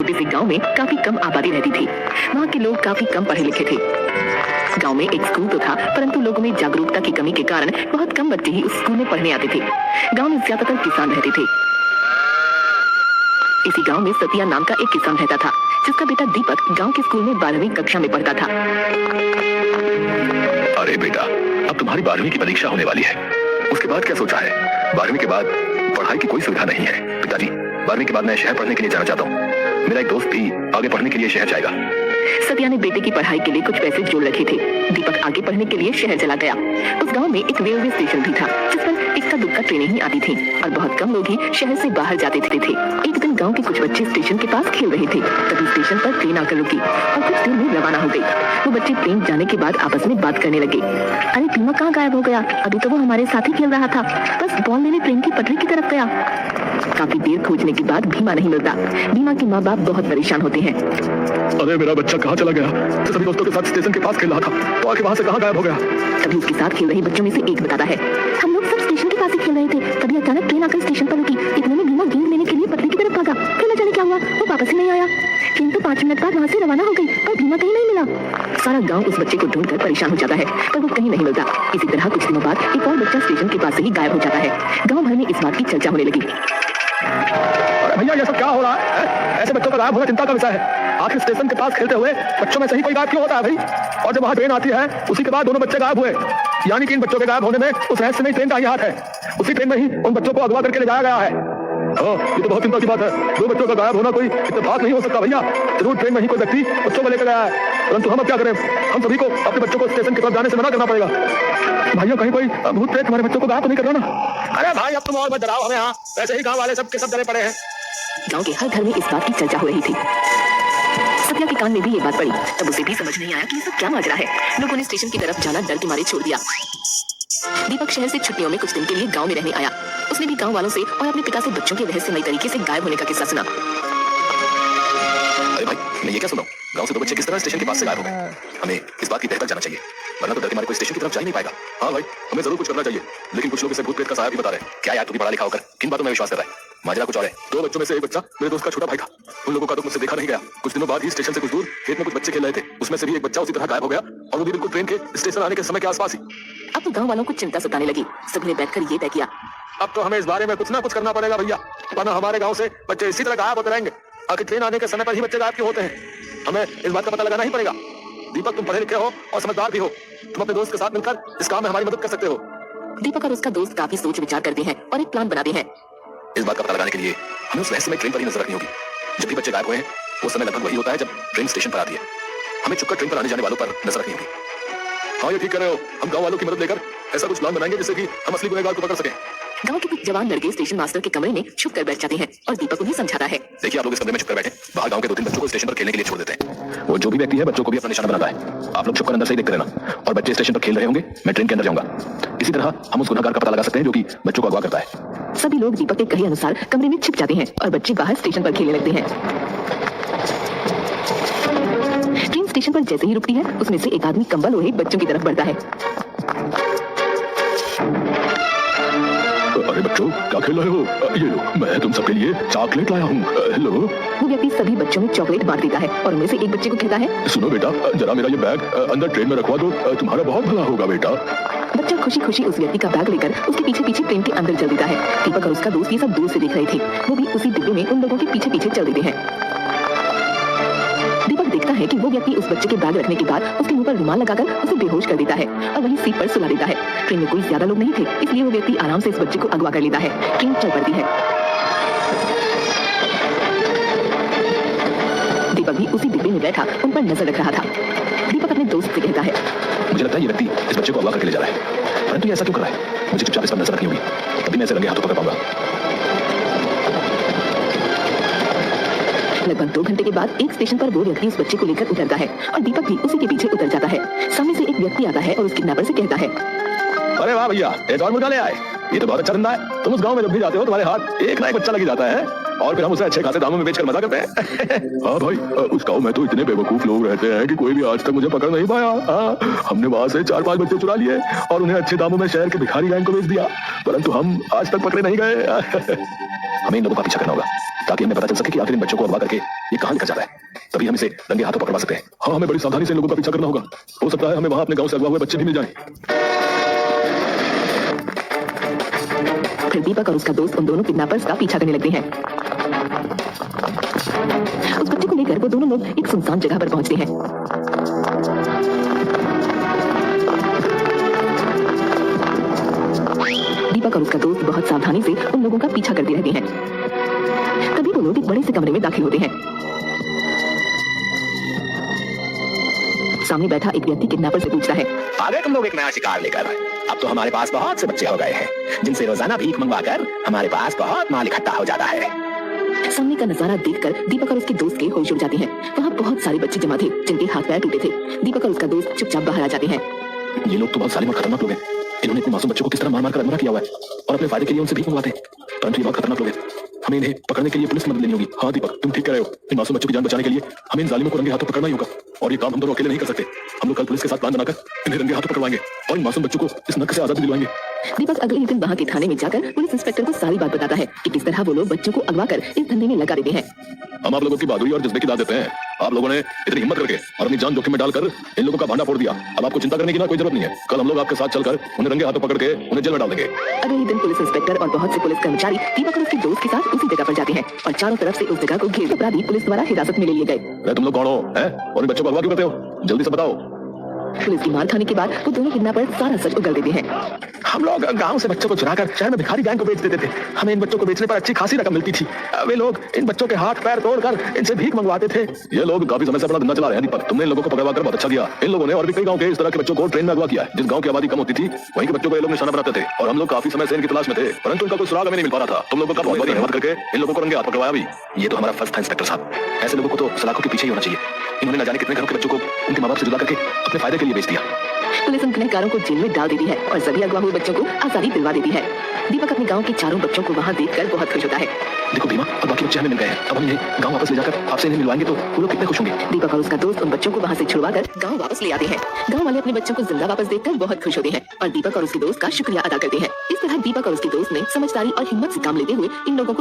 छोटे से गांव में काफी कम आबादी रहती थी। वहाँ के लोग काफी कम पढ़े लिखे थे। गांव में एक स्कूल तो था, परंतु लोगों में जागरूकता की कमी के कारण बहुत कम बच्चे ही उस स्कूल में पढ़ने आते थे। गांव में ज्यादातर किसान रहते थे। इसी गांव में सतिया नाम का एक किसान रहता था, जिसका बेटा दीपक गांव के स्कूल में 12वीं कक्षा में पढ़ता था। अरे बेटा, अब तुम्हारी 12वीं की परीक्षा होने वाली है, उसके बाद क्या सोचा है? 12वीं के बाद पढ़ाई की कोई सुविधा नहीं है। पिताजी, 12वीं के बाद मैं शहर पढ़ने के लिए जाना चाहता हूँ। मेरा एक दोस्त भी आगे पढ़ने के लिए शहर जाएगा। सतिया ने बेटे की पढ़ाई के लिए कुछ पैसे जोड़ रखे थे। दीपक आगे पढ़ने के लिए शहर चला गया। उस गांव में एक रेलवे स्टेशन भी था, जिस पर इक्का दुक्का ट्रेनें ही आती थी और बहुत कम लोग ही शहर से बाहर जाते थे। एक दिन गांव के कुछ बच्चे स्टेशन के पास खेल रहे थे, तभी स्टेशन पर ट्रेन आकर रुकी और कुछ देर में रवाना हो गई। वो बच्चे ट्रेन जाने के बाद आपस में बात करने लगे। अरे भीमा कहाँ गायब हो गया? अभी तो वो हमारे साथ ही खेल रहा था, बस बॉल लेने ट्रेन की पटरी की तरफ गया। काफी देर खोजने के बाद भीमा नहीं मिलता। भीमा के माँ बाप बहुत परेशान होते हैं। अरे मेरा बच्चा कहाँ चला गया? तो सभी दोस्तों के साथ स्टेशन के पास खेल रहा था, तो आके वहाँ से कहाँ गायब हो गया? तभी उसके साथ खेल रहे बच्चों में से एक बताता है, हम लोग सब स्टेशन के पास ही खेल रहे थे, तभी अचानक ट्रेन आकर स्टेशन पर रुकी। इतने में भीमा गेंद लेने के लिए पटरी की तरफ भागा, फिर न जाने क्या हुआ, वो वापस ही नहीं आया। ट्रेन तो 5 मिनट बाद वहाँ से रवाना हो गई, पर भीमा कहीं नहीं मिला। सारा गाँव उस बच्चे को ढूंढकर परेशान हो जाता है, पर वो कहीं नहीं मिलता। इसी तरह कुछ दिनों बाद एक और बच्चा स्टेशन के पास से ही गायब हो जाता है। गाँव भर में इस बात की चर्चा होने लगी। भैया, ये सब क्या हो रहा है? ऐसे बच्चों का गायब होना चिंता का विषय है। आखिर स्टेशन के पास खेलते हुए बच्चों में से ही कोई गायब क्यों होता है भाई? और जब वहाँ ट्रेन आती है, उसी के बाद दोनों बच्चे गायब हुए, यानी कि इन बच्चों के गायब होने में उस रहस्यमयी ट्रेन का ही हाथ है। उसी ट्रेन में ही उन बच्चों को अगवा करके ले जाया गया है। ये तो बहुत चिंता की बात है। दो बच्चों का गायब होना कोई इत्तेफाक नहीं हो सकता भैया। जरूर ट्रेन में ही कोई व्यक्ति बच्चों को लेकर गया है, परंतु हम अब क्या करें? हम सभी को अपने बच्चों को स्टेशन की तरफ जाने से मना करना पड़ेगा। भाइयों, कहीं कोई भूत प्रेत हमारे बच्चों को गायब तो नहीं कर रहा ना? अरे भाई, अब तुम और मत डराओ हमें। हाँ, वैसे ही गाँव वाले सब के सब डरे पड़े हैं। गांव के हर घर में इस बात की चर्चा हो रही थी। सत्या के कान में भी ये बात पड़ी, तब उसे भी समझ नहीं आया कि ये सब क्या माजरा है। लोगों ने स्टेशन की तरफ जाना डर के मारे छोड़ दिया। दीपक शहर से छुट्टियों में कुछ दिन के लिए गांव में रहने आया। उसने भी गांव वालों से और अपने पिता से बच्चों के रहस्यमयी तरीके से गायब होने का किस्सा सुना। अरे भाई, मैं ये क्या सुना? गांव से 2 बच्चे किस तरह स्टेशन के पास से गायब हो गए? हमें इस बात की तह तक जाना चाहिए, वरना तो डर के मारे कोई स्टेशन की तरफ जा ही नहीं पाएगा। हाँ भाई, हमें जरूर कुछ करना चाहिए, लेकिन कुछ लोग इसे भूत प्रेत का सहारा भी बता रहे हैं। क्या यार, तू भी पढ़ा लिखा होकर किन बातों में विश्वास कर रहा है? माजरा कुछ और है। 2 बच्चों में से एक बच्चा मेरे दोस्त का छोटा भाई था। उन लोगों का तो मुझसे देखा नहीं गया। कुछ दिनों बाद ही स्टेशन से कुछ दूर खेत में कुछ बच्चे खेल रहे थे, उसमें से भी एक बच्चा उसी तरह गायब हो गया, और वो भी बिल्कुल ट्रेन के स्टेशन आने के समय के आसपास ही। अब तो गांव वालों को चिंता सताने लगी। सभी ने बैठकर ये तय किया, अब तो हमें इस बारे में कुछ ना कुछ करना पड़ेगा भैया, वरना हमारे गाँव से बच्चे इसी तरह गायब होते रहेंगे। आखिर ट्रेन आने के समय पर ही बच्चे गायब क्यों होते हैं? हमें इस बात का पता लगाना ही पड़ेगा। दीपक, तुम पढ़े लिखे हो और समझदार भी हो, तुम अपने दोस्त के साथ मिलकर इस काम में हमारी मदद कर सकते हो। दीपक और उसका दोस्त काफी सोच विचार करते हैं और एक प्लान बनाते हैं। इस बात का पता लगाने के लिए हमें उस रहस्यमय ट्रेन पर ही नजर रखनी होगी। जब भी बच्चे गायब हुए हैं, वो समय लगभग वही होता है जब ट्रेन स्टेशन पर आती है। हमें छुपकर ट्रेन पर आने जाने वालों पर नजर रखनी होगी। हाँ, ये ठीक कर रहे हो। हम गाँव वालों की मदद लेकर ऐसा कुछ प्लान बनाएंगे जिससे कि हम असली गुनहगार को पकड़ सकें। गांव के कुछ जवान लड़के स्टेशन मास्टर के कमरे में छुप कर बैठ जाते हैं और दीपक उन्हें समझाता है। देखिए, आप लोग इस कमरे में छुपकर बैठे, बाहर गांव के 2-3 बच्चों को स्टेशन पर खेलने के लिए छोड़ देते हैं। वो जो भी व्यक्ति है, बच्चों को भी अपना निशाना बनाता है। आप लोग छुपकर अंदर से ही देखते रहना, और बच्चे स्टेशन पर खेल रहे होंगे, मैं ट्रेन के अंदर जाऊंगा। इसी तरह हम उस गुनहगार का पता लगा सकते हैं जो कि बच्चों को अगवा करता है। सभी लोग दीपक के कहे अनुसार कमरे में छिप जाते हैं और बच्चे बाहर स्टेशन पर खेलने लगते हैं। ट्रेन स्टेशन पर जैसे ही रुकती है, उसमें से एक आदमी कंबल ओढ़े बच्चों की तरफ बढ़ता है। अरे बच्चों, क्या खेल रहे हो? ये लो, मैं तुम सबके लिए चॉकलेट लाया हूँ। हेलो। वो व्यक्ति सभी बच्चों में चॉकलेट बांट देता है और उनमें से एक बच्चे को कहता है, सुनो बेटा, जरा मेरा ये बैग अंदर ट्रेन में रखवा दो, तुम्हारा बहुत भला होगा बेटा। बच्चा खुशी खुशी उस व्यक्ति का बैग लेकर उसके पीछे पीछे ट्रेन के अंदर चल देता है। दीपक और उसका दोस्त ये सब दूर से देख रहे थे। वो भी उसी डिब्बे में उन लोगों के पीछे पीछे चल देते हैं। दीपक देखता है कि वो व्यक्ति उस बच्चे के बैग रखने के बाद उसके मुंह पर रुमाल लगाकर उसे बेहोश कर देता है और वहीं सीट पर सुला देता है। ट्रेन में कोई ज्यादा लोग नहीं थे, इसलिए वो व्यक्ति आराम से इस बच्चे को अगवा कर लेता है। ट्रेन चल पड़ती है। दीपक भी उसी डिब्बे में बैठा उन पर नजर रख रहा था। दीपक अपने दोस्त से कहता है, मुझे लगता है ये व्यक्ति इस बच्चे को अगवा करके ले जा रहा है, परंतु ये ऐसा क्यों कर रहा है? मुझे चुपचाप इस पर नजर रखनी होगी, तभी मैं इसे रंगे हाथों पकड़ पाऊंगा। लगभग 2 घंटे के बाद एक स्टेशन पर वो व्यक्ति उस बच्चे को लेकर उतरता है और दीपक भी उसी के पीछे उतर जाता है। सामने से एक व्यक्ति आता है और उस किडनैपर से कहता है, अरे वाह भैया, एक और मुर्गा ले आए, ये तो बहुत अच्छा धंधा है। तुम उस गांव में जब भी जाते हो, तुम्हारे हाथ एक ना एक बच्चा लगी जाता है, और फिर हम उसे अच्छे खासे दामों में बेचकर मजा करते हैं। हाँ भाई, उस गांव में तो इतने बेवकूफ लोग रहते हैं कि कोई भी आज तक मुझे पकड़ नहीं पाया। हाँ, हमने वहां से 4-5 बच्चे चुरा लिए और उन्हें अच्छे दामों में शहर के भिखारी गैंग को बेच दिया, परंतु हम आज तक पकड़े नहीं गए। हमें इन लोगों का पीछा करना होगा, ताकि हमें पता चल सके कि आखिर इन बच्चों को अगवा करके ये कहाँ लेकर जा रहा है। तभी हम इसे रंगे हाथों पकड़वा सकते हैं। हाँ, हमें बड़ी सावधानी से इन लोगों का पीछा करना होगा। हो सकता है हमें वहाँ अपने गांव से अगवा हुए बच्चे भी मिल जाएं। फिर दीपक और उसका दोस्त उन दोनों किडनैपर्स का पीछा करने लगते हैं। उस बच्चे को लेकर वो दोनों लोग एक सुनसान जगह पर पहुंचते हैं। दीपक और उसका दोस्त बहुत सावधानी से उन लोगों का पीछा करते रहते हैं। तभी वो लोग एक बड़े से कमरे में दाखिल होते हैं। सामने बैठा एक व्यक्ति किडनैपर से पूछता है, आ गए तुम लोग एक नया शिकार लेकर। अब तो हमारे पास बहुत से बच्चे हो गए हैं जिनसे रोजाना भीख मंगवाकर हमारे पास बहुत माल इकट्ठा हो जाता है। सामने का नजारा देखकर दीपक और उसके दोस्त के होश उड़ जाते हैं। वहाँ बहुत सारे बच्चे जमा थे जिनके हाथ पैर टूटे थे। दीपक और उसका दोस्त चुपचाप बाहर आ जाते हैं। ये लोग तो बहुत जालिम और खतरनाक लोग हैं। इन्होंने इतने मासूम बच्चों को किस तरह मार मार कर अधमरा किया हुआ है और अपने फायदे के लिए उनसे भीख मंगवाते हैं। परंतु ये बहुत खतरनाक लोग हैं। हमें इन्हें पकड़ने के लिए पुलिस की मदद लेनी होगी। हाँ दीपक, तुम ठीक कह रहे हो। इन मासूम बच्चों की जान बचाने के लिए हमें इन जालिमों को रंगे हाथों पकड़ना ही होगा और ये काम हम दोनों अकेले नहीं कर सकते। हम लोग कल पुलिस के साथ प्लान बनाकर इन्हें रंगे हाथों पकड़वाएंगे और इन मासूम बच्चों को इस नक से आजादी दिलवाएंगे। दीपक अगले ही दिन वहाँ के थाने में जाकर पुलिस इंस्पेक्टर को सारी बात बताता है कि किस तरह वो लोग बच्चों को अगवा कर इस धंधे में लगा देते हैं। हम आप लोगों की बहादुरी और जज्बे की दाद देते हैं। आप लोगों ने इतनी हिम्मत करके और अपनी जान जोखिम में डालकर इन लोगों का भांडा फोड़ दिया। अब आपको चिंता करने की ना कोई जरूरत नहीं है। कल हम लोग आपके साथ चलकर उन्हें रंगे हाथों पकड़ के उन्हें जेल में डाल देंगे। अगले ही दिन पुलिस इंस्पेक्टर और बहुत से पुलिस कर्मचारी दीपक और उसके दोस्त के साथ उसी जगह पर जाते हैं और चारों तरफ से उस जगह को घेर अपराधी पुलिस द्वारा हिरासत में ले लिए गए। अरे तुम लोग कौन हो हैं? और इन बच्चों को अगवा क्यों करते हो? जल्दी से बताओ। पुलिस की मार खाने के बाद वो दोनों किडनैपर सारा सच उगल देते हैं। हम लोग गांव से बच्चों को चुराकर शहर में भिखारी गैंग को बेच देते थे। हमें इन बच्चों को बेचने पर अच्छी खासी रकम मिलती थी। वे लोग इन बच्चों के हाथ पैर तोड़कर इनसे भीख मंगवाते थे। ये लोग काफी समय से अपना धंधा चला रहे हैं दीपक। तुमने इन लोगों को पकड़वा कर बहुत अच्छा किया। इन लोगों ने और भी कई गांव के इस तरह के बच्चों को ट्रेन में अगवा किया। जिस गांव की आबादी कम होती थी वहीं के बच्चों को ये लोग निशाना बनाते थे और हम लोग काफी समय से इनकी तलाश में थे, परंतु इनका कोई सुराग हमें नहीं मिल पा रहा था। तुम लोगों का बहुत बड़ी हिम्मत करके इन लोगों को रंगे हाथ पकड़वाया भी। ये तो हमारा फर्ज था इंस्पेक्टर साहब। ऐसे लोगों को तो सलाखों के पीछे ही होना चाहिए। इन्होंने न जाने कितने घरों के बच्चों को उनके माँ बाप से जुदा करके अपने फायदे के लिए बेच दिया। पुलिस उन गुनहगारों को जेल में डाल देती है और सभी अगवा हुए बच्चों को आजादी दिलवा देती है। दीपक अपने गांव के चारों बच्चों को वहां देखकर बहुत खुश होता है। देखो भीमा, अब बाकी बच्चे हमें मिल गए हैं। अब हम इन्हें गांव वापस ले जाकर आपसे इन्हें मिलवाएंगे तो वो लोग कितने खुश होंगे। दीपक और उसका दोस्त उन बच्चों को वहां से छुड़वाकर गांव वापस ले आते हैं। गांव वाले अपने बच्चों को जिंदा वापस देखकर बहुत खुश होते हैं और दीपक और उसके दोस्त का शुक्रिया अदा करते हैं। इस तरह दीपक और उसके दोस्त ने समझदारी और हिम्मत से काम लेते हुए इन लोगों को